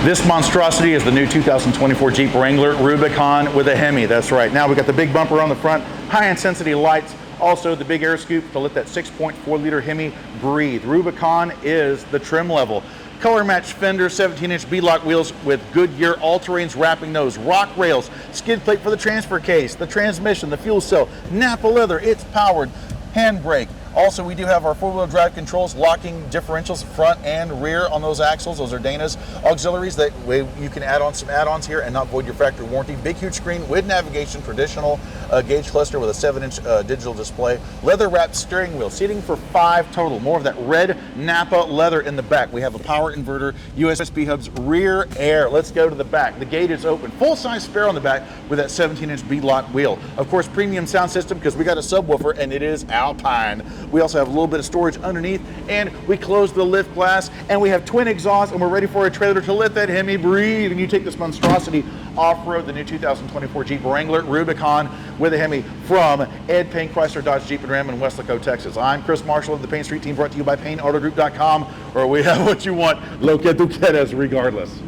This monstrosity is the new 2024 Jeep Wrangler Rubicon with a Hemi. That's right. Now we got the big bumper on the front, high intensity lights, also the big air scoop to let that 6.4 liter Hemi breathe. Rubicon is the trim level. Color matched fenders, 17-inch beadlock wheels with Goodyear all-terrains wrapping nose, rock rails, skid plate for the transfer case, the transmission, the fuel cell, Napa leather, it's powered, handbrake. Also, we do have our four-wheel drive controls, locking differentials front and rear on those axles. Those are Dana's auxiliaries. That way you can add on some add-ons here and not void your factory warranty. Big, huge screen with navigation, traditional gauge cluster with a 7-inch digital display. Leather-wrapped steering wheel, seating for 5 total. More of that red Napa leather in the back. We have a power inverter, USB hubs, rear air. Let's go to the back. The gate is open. Full-size spare on the back with that 17-inch beadlock wheel. Of course, premium sound system because we got a subwoofer and it is Alpine. We also have a little bit of storage underneath, and we close the lift glass, and we have twin exhausts, and we're ready for a trailer to let that Hemi breathe. And you take this monstrosity off-road, the new 2024 Jeep Wrangler Rubicon with a Hemi from Ed Payne Chrysler Dodge Jeep and Ram in Weslaco, Texas. I'm Chris Marshall of the Payne Street Team, brought to you by PayneAutoGroup.com, where we have what you want, lo que tu quieres, regardless.